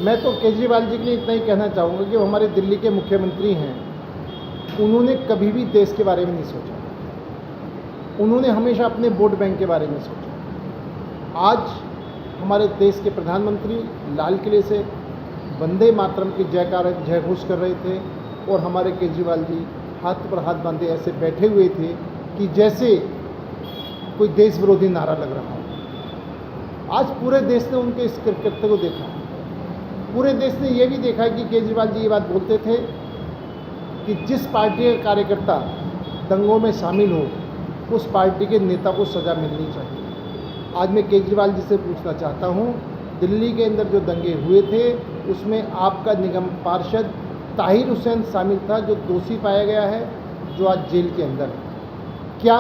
मैं तो केजरीवाल जी के लिए इतना ही कहना चाहूँगा कि वो हमारे दिल्ली के मुख्यमंत्री हैं। उन्होंने कभी भी देश के बारे में नहीं सोचा। उन्होंने हमेशा अपने वोट बैंक के बारे में सोचा। आज हमारे देश के प्रधानमंत्री लाल किले से वंदे मातरम की जय घोष कर रहे थे और हमारे केजरीवाल जी हाथ पर हाथ बांधे ऐसे बैठे हुए थे कि जैसे कोई देश विरोधी नारा लग रहा हो। आज पूरे देश ने उनके इस कृत्य को देखा। पूरे देश ने यह भी देखा कि केजरीवाल जी ये बात बोलते थे कि जिस पार्टी का कार्यकर्ता दंगों में शामिल हो उस पार्टी के नेता को सज़ा मिलनी चाहिए। आज मैं केजरीवाल जी से पूछना चाहता हूँ, दिल्ली के अंदर जो दंगे हुए थे उसमें आपका निगम पार्षद ताहिर हुसैन शामिल था, जो दोषी पाया गया है, जो आज जेल के अंदर है। क्या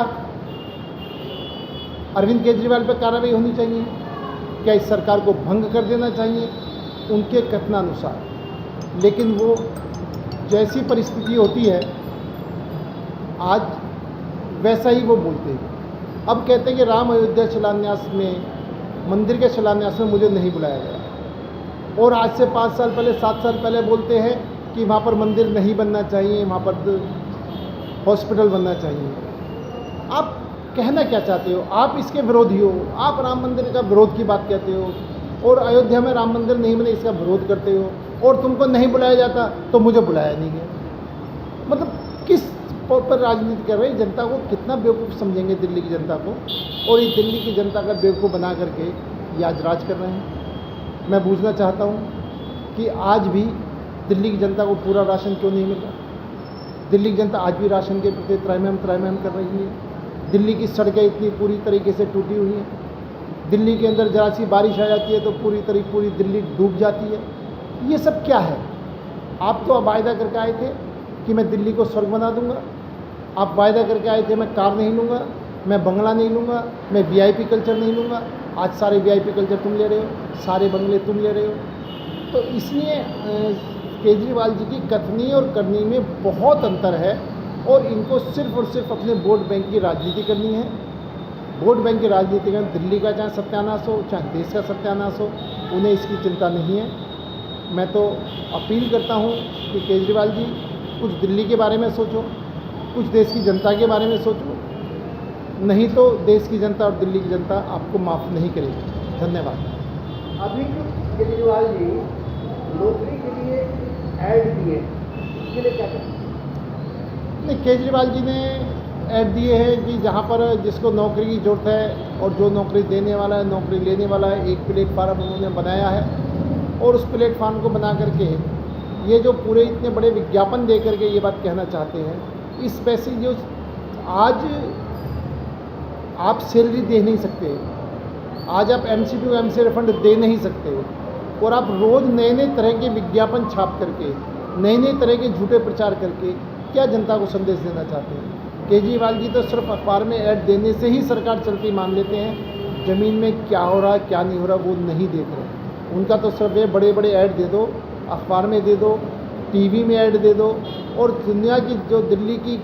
अरविंद केजरीवाल पर कार्रवाई होनी चाहिए? क्या इस सरकार को भंग कर देना चाहिए उनके कथनानुसार? लेकिन वो जैसी परिस्थिति होती है आज वैसा ही वो बोलते हैं। अब कहते हैं कि राम अयोध्या शिलान्यास में, मंदिर के शिलान्यास में मुझे नहीं बुलाया गया, और आज से 5 साल पहले 7 साल पहले बोलते हैं कि वहाँ पर मंदिर नहीं बनना चाहिए, वहाँ पर हॉस्पिटल बनना चाहिए। आप कहना क्या चाहते हो? आप इसके विरोधी हो, आप राम मंदिर का विरोध की बात कहते हो और अयोध्या में राम मंदिर नहीं बने इसका विरोध करते हो, और तुमको नहीं बुलाया जाता तो मुझे बुलाया नहीं गया। मतलब किस पर राजनीति कर रहे हैं? जनता को कितना बेवकूफ़ समझेंगे दिल्ली की जनता को, और इस दिल्ली की जनता का बेवकूफ़ बना करके ये आज राज कर रहे हैं। मैं पूछना चाहता हूँ कि आज भी दिल्ली की जनता को पूरा राशन क्यों नहीं मिल रहा? दिल्ली की जनता आज भी राशन के प्रति त्रैमाम कर रही है। दिल्ली की सड़कें इतनी पूरी तरीके से टूटी हुई हैं। दिल्ली के अंदर जरा सी बारिश आ जाती है तो पूरी दिल्ली डूब जाती है। ये सब क्या है? आप तो वायदा करके आए थे कि मैं दिल्ली को स्वर्ग बना दूंगा। आप वायदा करके आए थे मैं कार नहीं लूँगा, मैं बंगला नहीं लूँगा, मैं वीआईपी कल्चर नहीं लूँगा। आज सारे वीआईपी कल्चर तुम ले रहे हो, सारे बंगले तुम ले रहे हो। तो इसलिए केजरीवाल जी की कथनी और करनी में बहुत अंतर है, और इनको सिर्फ और सिर्फ अपने वोट बैंक की राजनीति करनी है। वोट बैंक की राजनीति में दिल्ली का चाहे सत्यानाश हो, चाहे देश का सत्यानाश हो, उन्हें इसकी चिंता नहीं है। मैं तो अपील करता हूँ कि केजरीवाल जी कुछ दिल्ली के बारे में सोचो, कुछ देश की जनता के बारे में सोचो, नहीं तो देश की जनता और दिल्ली की जनता आपको माफ़ नहीं करेगी। धन्यवाद। अभी जो केजरीवाल जी नौकरी के लिए ऐड दिए, इसके लिए क्या करें? नहीं, केजरीवाल जी ने ऐड दिए हैं कि जहाँ पर जिसको नौकरी की ज़रूरत है और जो नौकरी देने वाला है, नौकरी लेने वाला है, एक प्लेटफार्म उन्होंने बनाया है, और उस प्लेटफार्म को बना करके ये जो पूरे इतने बड़े विज्ञापन दे करके ये बात कहना चाहते हैं, इस पैसे जो आज आप सैलरी दे नहीं सकते, आज आप एमसीडी एमसी रिफंड दे नहीं सकते, और आप रोज़ नए नए तरह के विज्ञापन छाप करके, नए नए तरह के झूठे प्रचार करके क्या जनता को संदेश देना चाहते हैं? केजरीवाल जी तो सिर्फ अखबार में ऐड देने से ही सरकार चलती मान लेते हैं। ज़मीन में क्या हो रहा है क्या नहीं हो रहा वो नहीं देख रहे। उनका तो सिर्फ ये बड़े बड़े ऐड दे दो, अखबार में दे दो, टीवी में ऐड दे दो, और दुनिया की जो दिल्ली की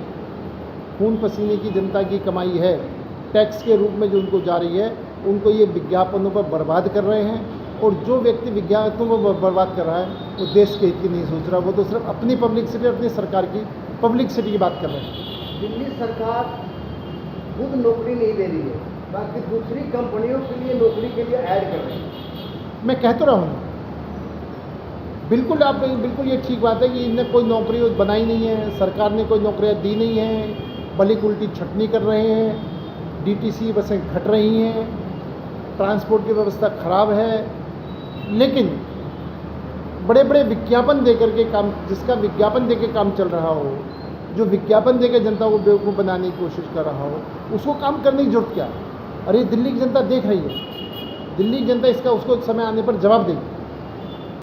खून पसीने की जनता की कमाई है टैक्स के रूप में जो उनको जा रही है, उनको ये विज्ञापनों पर बर्बाद कर रहे हैं। और जो व्यक्ति विज्ञापनों को बर्बाद कर रहा है वो देश के हित की नहीं सोच रहा, वो तो सिर्फ अपनी पब्लिसिटी, अपनी सरकार की पब्लिसिटी की बात कर रहे हैं। दिल्ली सरकार खुद नौकरी नहीं दे रही है, बाकी दूसरी कंपनियों के लिए नौकरी के लिए ऐड कर रही है। मैं कह तो रहा हूँ, बिल्कुल आप बिल्कुल ये ठीक बात है कि इनने कोई नौकरी बनाई नहीं है, सरकार ने कोई नौकरियाँ दी नहीं हैं, बलिक उल्टी छटनी कर रहे हैं, डीटीसी बसें घट रही हैं, ट्रांसपोर्ट की व्यवस्था ख़राब है। लेकिन बड़े बड़े विज्ञापन दे करके काम, जिसका विज्ञापन दे के काम चल रहा हो, जो विज्ञापन दे के जनता को बेवकूफ़ बनाने की कोशिश कर रहा हो, उसको काम करने की जरूरत क्या है? और ये दिल्ली की जनता देख रही है। दिल्ली की जनता इसका उसको समय आने पर जवाब देगी।